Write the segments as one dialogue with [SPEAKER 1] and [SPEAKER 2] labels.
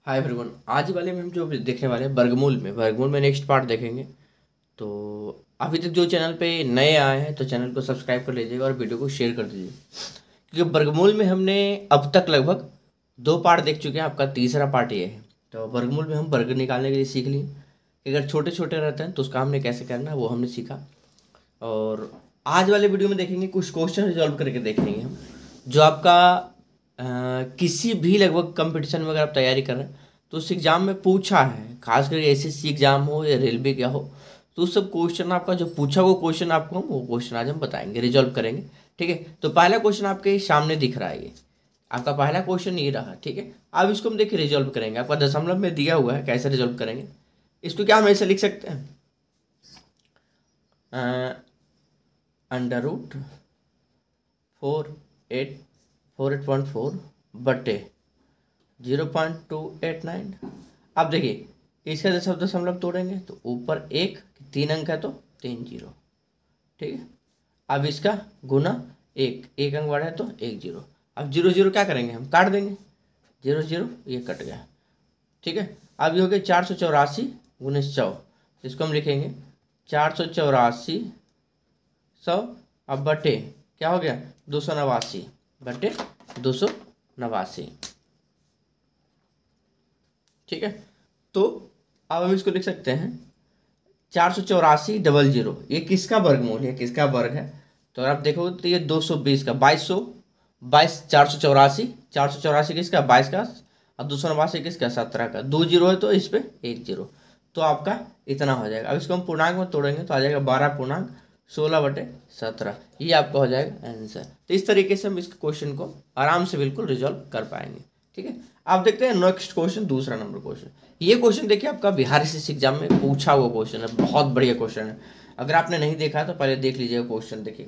[SPEAKER 1] Hi everyone. आज वाले में हम जो देखने वाले हैं वर्गमूल में नेक्स्ट पार्ट देखेंगे। तो अभी तक जो चैनल पे नए आए हैं तो चैनल को सब्सक्राइब कर लीजिएगा और वीडियो को शेयर कर दीजिए, क्योंकि वर्गमूल में हमने अब तक लगभग 2 पार्ट देख चुके हैं। आपका तीसरा पार्ट ये है। तो वर्गमूल में हम वर्ग निकालने के लिए सीख लिए कि अगर छोटे छोटे रहते हैं तो उसका हमने कैसे करना है वो हमने सीखा। और आज वाले वीडियो में देखेंगे कुछ क्वेश्चन रिजॉल्व करके देखेंगे हम, जो आपका किसी भी लगभग कंपटीशन में अगर आप तैयारी कर रहे हैं तो उस एग्ज़ाम में पूछा है, खास करके एसएससी एग्ज़ाम हो या रेलवे का हो, तो उस सब क्वेश्चन आपका जो पूछा वो क्वेश्चन आपको हम वो क्वेश्चन आज हम बताएंगे, रिजॉल्व करेंगे। ठीक है, तो पहला क्वेश्चन आपके सामने दिख रहा है, ये आपका पहला क्वेश्चन ये रहा। ठीक है, अब इसको हम देखिए रिजॉल्व करेंगे। आपका दशमलव में दिया हुआ है, कैसे रिजॉल्व करेंगे इसको, क्या हम ऐसे लिख सकते हैं, अंडर रूट 4.4 बटे 0.289। अब देखिए इसका जब दशमलव तोड़ेंगे तो ऊपर 1, 3 अंक है तो 3 जीरो। ठीक है, अब इसका गुना 1 अंक बढ़ा है तो 1 जीरो। अब 0 0 क्या करेंगे, हम काट देंगे, 0 0 ये कट गया। ठीक है, अब ये हो गया 484 गुने 100, इसको हम लिखेंगे 484 100। अब बटे क्या हो गया 289 बटे 289। ठीक है, तो अब हम इसको लिख सकते हैं 484 डबल जीरो, ये किसका वर्गमूल है, किसका वर्ग है। तो अगर आप देखो तो ये 220 का 2222, 484 किसका 22 का, और 289 किसका 17 का, 2 जीरो है तो इस पे 1 जीरो, तो आपका इतना हो जाएगा। अब इसको हम पूर्णांक में तोड़ेंगे तो आ जाएगा 12.16 बटे 17, ये आपका हो जाएगा आंसर। तो इस तरीके से हम इस क्वेश्चन को आराम से बिल्कुल रिजॉल्व कर पाएंगे। ठीक है, आप देखते हैं नेक्स्ट क्वेश्चन, दूसरा नंबर क्वेश्चन। ये क्वेश्चन देखिए आपका बिहार एसएससी एग्जाम में पूछा हुआ क्वेश्चन है, बहुत बढ़िया क्वेश्चन है। अगर आपने नहीं देखा तो पहले देख लीजिएगा क्वेश्चन। देखिए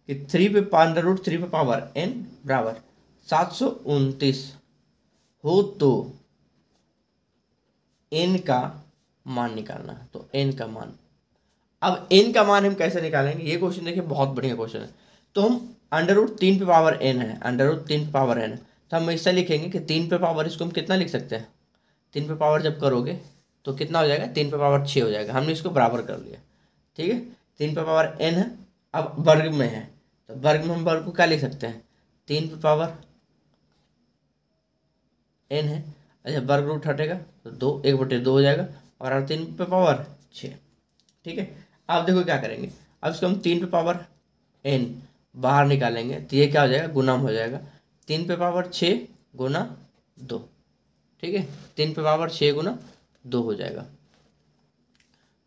[SPEAKER 1] कि 3 पे अंडर रूट 3 पे पावर n बराबर 729 हो तो n का मान निकालना है। तो n का मान, अब n का मान हम कैसे निकालेंगे, ये क्वेश्चन देखिए बहुत बढ़िया क्वेश्चन है। तो हम अंडर रूट 3 पे पावर n है, अंडर रूट 3 पे पावर n है, तो हम ऐसा लिखेंगे कि 3 पे पावर, इसको हम कितना लिख सकते हैं, 3 पे पावर जब करोगे तो कितना हो जाएगा, 3 पे पावर 6 हो जाएगा। हमने इसको बराबर कर लिया। ठीक है, 3 पे पावर n है, अब वर्ग में है तो वर्ग में हम वर्ग को क्या लिख सकते हैं, 3 पे पावर n है, अच्छा वर्ग रूट हटेगा तो 1/2 हो जाएगा, और 3 पे पावर 6। ठीक है, अब देखो क्या करेंगे, अब इसको हम 3 पे पावर n बाहर निकालेंगे तो ये क्या हो जाएगा, गुणम हो जाएगा, 3 पे पावर 6 गुना 2। ठीक है, 3 पे पावर 6 गुना 2 हो जाएगा,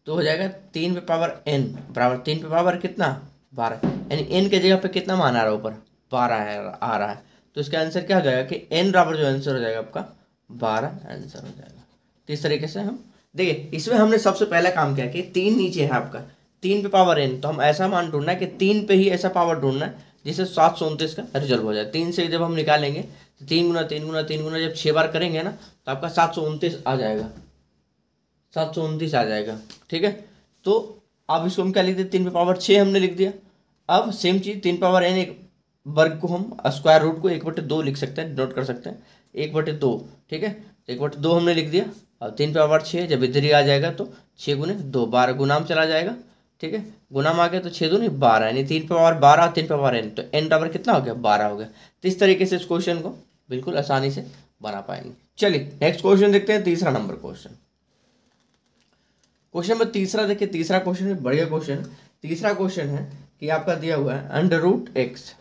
[SPEAKER 1] तो हो जाएगा 3 पे पावर n बराबर 3 पे पावर कितना 12, यानी n के जगह पे कितना मान आ रहा है ऊपर 12 है आ रहा है। तो इसका आंसर क्या हो जाएगा कि n बराबर जो आंसर हो जाएगा आपका 12 आंसर हो जाएगा। तो इस तरीके से हम देखिए, इसमें हमने सबसे पहला काम किया कि 3 नीचे है आपका, 3 पे पावर n, तो हम ऐसा मान ढूंढना है कि 3 पे ही ऐसा पावर ढूंढना है जिससे 729 का रिजल्ट हो जाए। 3 से जब हम निकालेंगे तो 3 गुना 3 गुना 3 गुना जब 6 बार करेंगे ना तो आपका 729 आ जाएगा, 729 आ जाएगा। ठीक है, तो अब इसको हम क्या लिख देते, 3 पे पावर 6 हमने लिख दिया। अब सेम चीज़ 3 पावर n एक वर्ग को हम स्क्वायर रूट को 1/2 लिख सकते हैं, नोट कर सकते हैं 1/2। ठीक है, 1/2 हमने लिख दिया। अब 3 पे पावर 6 जब इधर ही आ जाएगा तो 6 गुने 2 12 गुनाम चला जाएगा। ठीक है, गुनाम आ गया तो 6 दूनी 12, यानी 3 पे पावर 12 3 पे पावर n, तो n बराबर कितना हो गया 12 हो गया। तो इस तरीके से इस क्वेश्चन को बिल्कुल आसानी से बना पाएंगे। चलिए नेक्स्ट क्वेश्चन देखते हैं, तीसरा नंबर क्वेश्चन। क्वेश्चन नंबर तीसरा देखिए, तीसरा क्वेश्चन है बढ़िया क्वेश्चन है। तीसरा क्वेश्चन है कि आपका दिया हुआ है अंडर रूट एक्स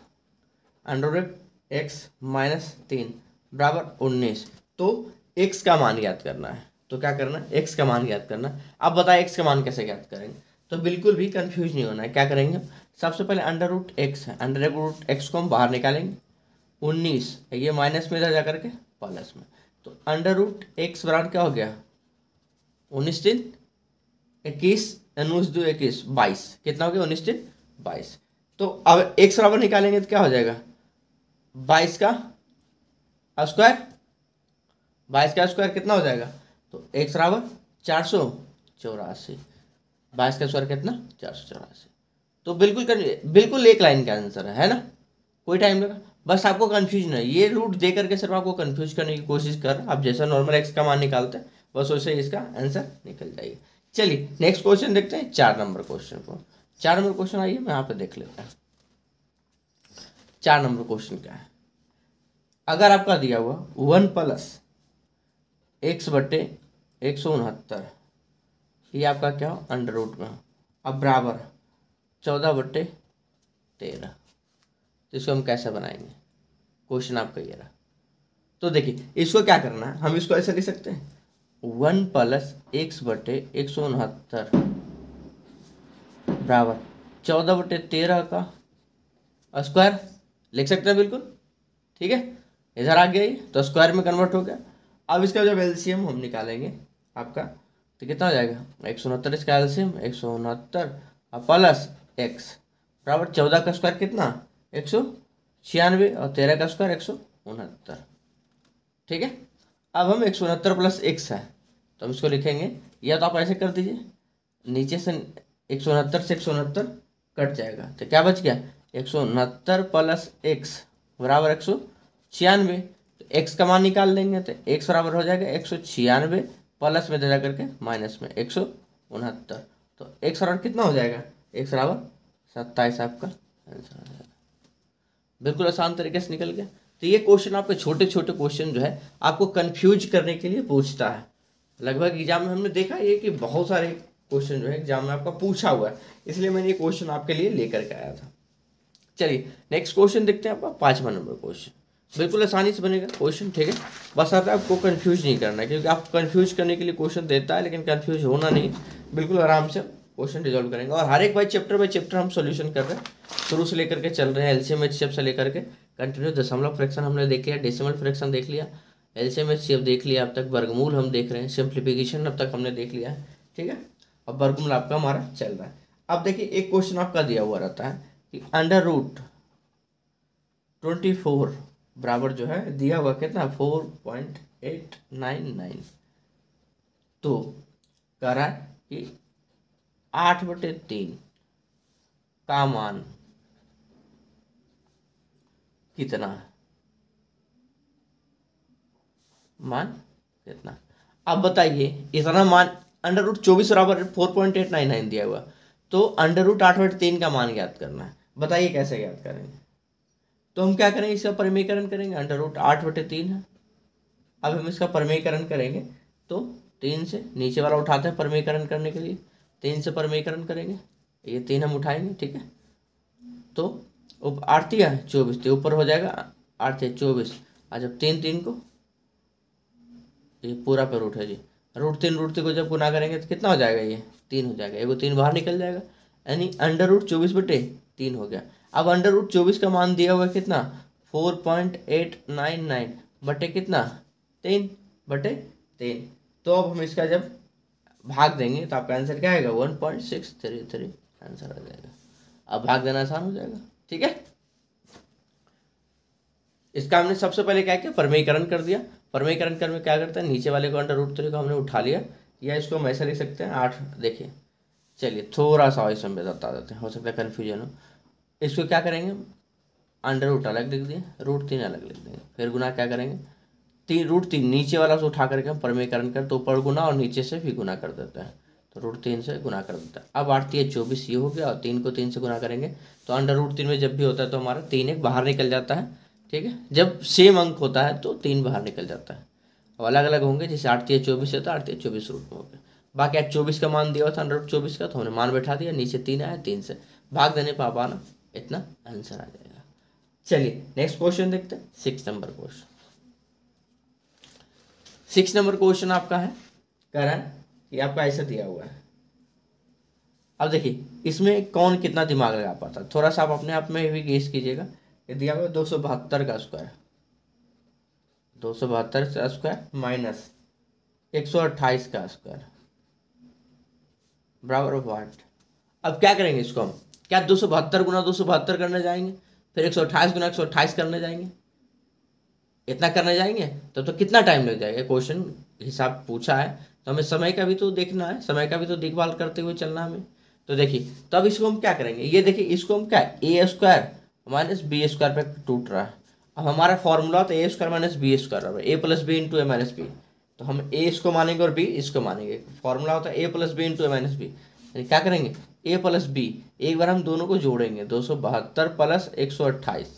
[SPEAKER 1] माइनस 3 बराबर 19, तो x का मान ज्ञात करना है। तो क्या करना है, x का मान ज्ञात करना है। अब बताए x का मान कैसे ज्ञात करेंगे, तो बिल्कुल भी कंफ्यूज नहीं होना है। क्या करेंगे, सबसे पहले अंडर रूट एक्स है, अंडर रूट एक्स को हम बाहर निकालेंगे, 19 ये माइनस में इधर जा करके प्लस में, तो अंडर रूट एक्स बराबर क्या हो गया 19 3 21, 19 2 21 22, कितना हो गया 19 3 22। तो अब x बराबर निकालेंगे तो क्या हो जाएगा 22 का स्क्वायर, 22 का स्क्वायर कितना हो जाएगा, तो x बराबर 484, 22 का स्क्वायर कितना 484। तो बिल्कुल एक लाइन का आंसर है ना, कोई टाइम लगा। बस आपको कंफ्यूजन है, ये रूट दे करके सिर्फ आपको कंफ्यूज करने की कोशिश कर, आप जैसा नॉर्मल एक्स का मान निकालते हैं बस वैसे ही इसका आंसर निकल जाएगा। चलिए नेक्स्ट क्वेश्चन देखते हैं, 4 नंबर क्वेश्चन को। 4 नंबर क्वेश्चन आइए मैं यहाँ पे देख लेते हैं। 4 नंबर क्वेश्चन क्या है, अगर आपका दिया हुआ 1 प्लस एक्स बटे 169, ये आपका क्या हो अंडर रूट में हो, अब बराबर 14/13, तो इसको हम कैसे बनाएंगे, क्वेश्चन आपका ये रहा। तो देखिए इसको क्या करना है, हम इसको ऐसे लिख सकते हैं 1 प्लस एक्स बटे 169 बराबर 14/13 का स्क्वायर लिख सकते हैं बिल्कुल, ठीक है। इधर आ गया ये तो स्क्वायर में कन्वर्ट हो गया। अब इसका जब एलसीएम हम निकालेंगे आपका तो कितना हो जाएगा 169, इसका एलसीएम 169 प्लस एक्स बराबर 14 का स्क्वायर कितना 196 और 13 का स्क्वायर 169, ठीक है। अब हम 169 प्लस एक्स है तो हम इसको लिखेंगे, या तो आप ऐसे कर दीजिए नीचे से 169 से 169 कट जाएगा तो क्या बच गया 169 प्लस एक्स बराबर 196, तो एक्स का मान निकाल लेंगे तो एक्स बराबर हो जाएगा 196 प्लस में जा करके माइनस में 169, तो एक्स बराबर कितना हो जाएगा एक्स बराबर 27 आपका आंसर हो जाएगा। बिल्कुल आसान तरीके से निकल गया। तो ये क्वेश्चन आपके छोटे छोटे क्वेश्चन जो है आपको कंफ्यूज करने के लिए पूछता है। लगभग एग्जाम में हमने देखा ये कि बहुत सारे क्वेश्चन जो है एग्जाम में आपका पूछा हुआ है, इसलिए मैंने ये क्वेश्चन आपके लिए लेकर के आया था। चलिए नेक्स्ट क्वेश्चन देखते हैं आपका 5वां नंबर क्वेश्चन। बिल्कुल आसानी से बनेगा क्वेश्चन, ठीक है। बस आपको कंफ्यूज नहीं करना है, क्योंकि आप कंफ्यूज करने के लिए क्वेश्चन देता है लेकिन कंफ्यूज होना नहीं, बिल्कुल आराम से क्वेश्चन रिजॉल्व करेंगे। और हर एक बाई चैप्टर हम सॉल्यूशन कर रहे हैं, शुरू से लेकर के चल रहे हैं, एलसीएम एचसीएफ से लेकर के कंटिन्यू। दशमलव फ्रैक्शन हमने देख लिया, डेसिमल फ्रैक्शन देख लिया, एलसीएम एचसीएफ देख लिया, अब तक वर्गमूल हम देख रहे हैं, सिंप्लीफिकेशन अब तक हमने देख लिया है, ठीक है। अब वर्गमूल आपका हमारा चल रहा है। अब देखिए एक क्वेश्चन आपका दिया हुआ रहता है कि अंडर रूट 24 बराबर जो है दिया हुआ कितना 4.899, तो कह रहा है कि 8/3 का मान कितना है, मान कितना। अब बताइए इतना मान अंडर रूट 24 बराबर 4.899 दिया हुआ, तो अंडर रूट 8/3 का मान ज्ञात करना है। बताइए कैसे ज्ञात करेंगे, तो हम क्या करेंगे इसका परिमेयकरण करेंगे, अंडर रूट 8/3 है। अब हम इसका परिमेयकरण करेंगे तो 3 से नीचे वाला उठाते हैं परिमेयकरण करने के लिए, 3 से परिमेयकरण करेंगे, ये 3 हम उठाएंगे, ठीक है। तो 8 है 24, तो ऊपर हो जाएगा 8 है 24, और जब 3 को ये पूरा पे रूट है जी, रूट 3 को जब गुना करेंगे तो कितना हो जाएगा ये 3 हो जाएगा, एगो 3 बाहर निकल जाएगा, यानी अंडर रूट 24/3 हो गया। अब अंडर रूट 24 का मान दिया हुआ है कितना 4.899 बटे कितना 3/3, तो अब हम इसका जब भाग देंगे तो आपका आंसर क्या आएगा 1.633 आंसर आ जाएगा। अब भाग देना आसान हो जाएगा, ठीक है। इसका हमने सबसे पहले क्या किया परिमेयकरण कर दिया, परिमेयकरण करने में क्या करते हैं नीचे वाले को अंडर रूट 3 को हमने उठा लिया, या इसको हम ऐसा लिख सकते हैं 8। देखिए चलिए थोड़ा सा इसमें बता देते हैं, हो सकता है कन्फ्यूजन हो। इसको क्या करेंगे अंडर रूट अलग लिख दिए, रूट 3 अलग लिख देंगे, फिर गुना क्या करेंगे रूट 3 नीचे वाला से उठा करके हम परिमेयकरण कर तो ऊपर गुना और नीचे से भी गुना कर देते हैं, तो रूट 3 से गुना कर देता है। अब 8 3 24 ये हो गया, और 3 को 3 से गुना करेंगे तो अंडर रूट 3 में जब भी होता है तो हमारा 3 एक बाहर निकल जाता है, ठीक है। जब सेम अंक होता है तो 3 बाहर निकल जाता है, और अलग अलग होंगे, जैसे 8 3 24 है तो 8 3 24 रूट में हो गया। बाकी 24 का मान दिया हुआ था अंडर रूट 24 का, तो हमने मान बैठा दिया, नीचे 3 आया, 3 से भाग देने पर आना इतना आंसर आ जाएगा। चलिए नेक्स्ट क्वेश्चन देखते हैं, 6 नंबर क्वेश्चन। 6 नंबर क्वेश्चन आपका है, कह रहा है कि आपका ऐसा दिया हुआ है। अब देखिए इसमें कौन कितना दिमाग लगा पाता है, थोड़ा सा आप अपने आप में भी गेस कीजिएगा। ये दिया हुआ 272 का स्क्वायर, 272 का स्क्वायर माइनस 128 का स्क्वायर बराबर वाट। अब क्या करेंगे इसको हम, क्या 272 गुना 272 करने जाएंगे, फिर 128 गुना 128 करने जाएंगे, इतना करने जाएंगे तो कितना टाइम लग जाएगा। क्वेश्चन हिसाब पूछा है तो हमें समय का भी तो देखना है, समय का भी तो देखभाल करते हुए चलना हमें। तो देखिए तब इसको हम क्या करेंगे, ये देखिए इसको हम क्या ए स्क्वायर माइनस बी स्क्वायर पे टूट रहा है, अब हमारा फॉर्मूला तो ए स्क्वायर माइनस बी स्क्वायर, ए प्लस बी इंटू ए माइनस बी, तो हम ए इसको मानेंगे और बी इसको मानेंगे। फॉर्मूला होता है ए प्लस बी इंटू ए माइनस बी, यानी क्या करेंगे ए प्लस बी, एक बार हम दोनों को जोड़ेंगे 272 प्लस 128,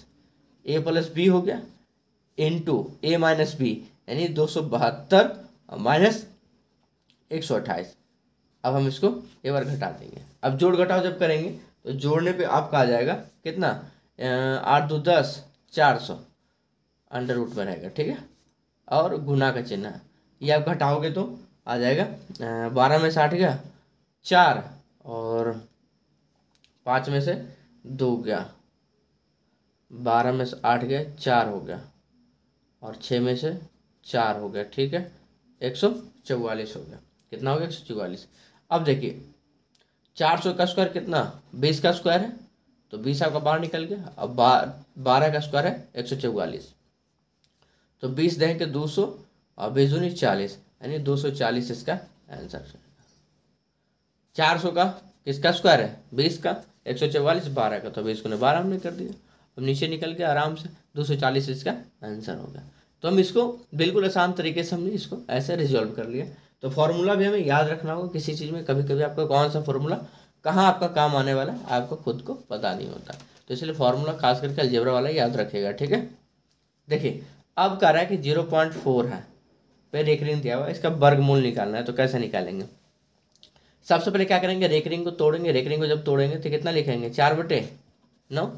[SPEAKER 1] ए प्लस बी हो गया इंटू ए माइनस बी, यानी 272 माइनस 128। अब हम इसको एक बार घटा देंगे। अब जोड़ घटाव जब करेंगे तो जोड़ने पे आपका आ जाएगा कितना, 8 2 10 400 अंडर रूट में रहेगा, ठीक है। और गुना का चिन्ह है, ये आप घटाओगे तो आ जाएगा 12 में से 8 गया 4, और 5 में से 2 गया, 12 में से 8 गया 4 हो गया, और 6 में से 4 हो गया, ठीक है। 144 हो गया, कितना हो गया 144। अब देखिए 400 का स्क्वायर कितना 20 का स्क्वायर है, तो 20 आपका बाहर निकल गया। अब 12 का स्क्वायर है 144, तो 20 देंगे 200 और 20 दूनी 40, यानी 240 इसका आंसर। 400 का किसका स्क्वायर है 20 का, 144 12 का, तो 20 को 12 हमने कर दिया। अब नीचे निकल गया आराम से 240 इसका आंसर हो गया। तो हम इसको बिल्कुल आसान तरीके से हमने इसको ऐसे रिजॉल्व कर लिया। तो फॉर्मूला भी हमें याद रखना होगा किसी चीज़ में, कभी कभी आपका कौन सा फॉर्मूला कहाँ आपका काम आने वाला है आपको खुद को पता नहीं होता, तो इसलिए फॉर्मूला खास करके अलजेब्रा वाला याद रखेगा, ठीक है। देखिए अब कह रहा है कि 0.4 है पे रेकरिंग दिया हुआ, इसका वर्गमूल निकालना है, तो कैसे निकालेंगे। सबसे पहले क्या करेंगे, रेकरिंग को तोड़ेंगे। रेकरिंग को जब तोड़ेंगे तो कितना लिखेंगे 4/9,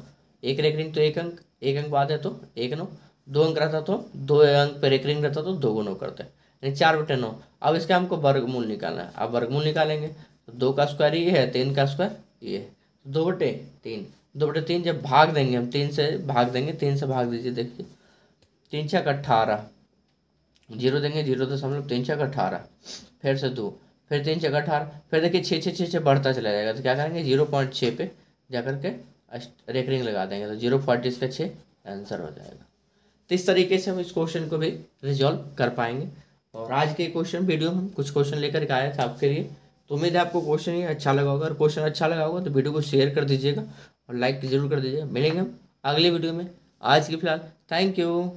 [SPEAKER 1] एक रेकरिंग तो एक अंक, एक अंक बाद है तो 1/9, 2 अंक रहता तो 2 अंक पे रेकरिंग रहता तो 2 गुना करते हैं, यानी 4/9। अब इसका हमको वर्गमूल निकालना है। अब वर्गमूल निकालेंगे तो 2 का स्क्वायर ये है, 3 का स्क्वायर ये है, 2/3, 2/3 जब भाग देंगे हम 3 से भाग देंगे, 3 से भाग दीजिए, देखिए 3 6 18, जीरो देंगे 0.3 फिर से 2, फिर 3 6 18, फिर देखिए 6 6 6 6 बढ़ता चला जाएगा, तो क्या करेंगे 0.6 पे जा करके रेकरिंग लगा देंगे, तो 0.40 इसका 6 आंसर हो जाएगा। तो इस तरीके से हम इस क्वेश्चन को भी रिजॉल्व कर पाएंगे। और आज के क्वेश्चन वीडियो में हम कुछ क्वेश्चन लेकर के आए थे आपके लिए, तो उम्मीद है आपको क्वेश्चन ये अच्छा लगा होगा। अगर क्वेश्चन अच्छा लगा होगा तो वीडियो को शेयर कर दीजिएगा और लाइक जरूर कर दीजिएगा। मिलेंगे हम अगली वीडियो में। आज की फिलहाल थैंक यू।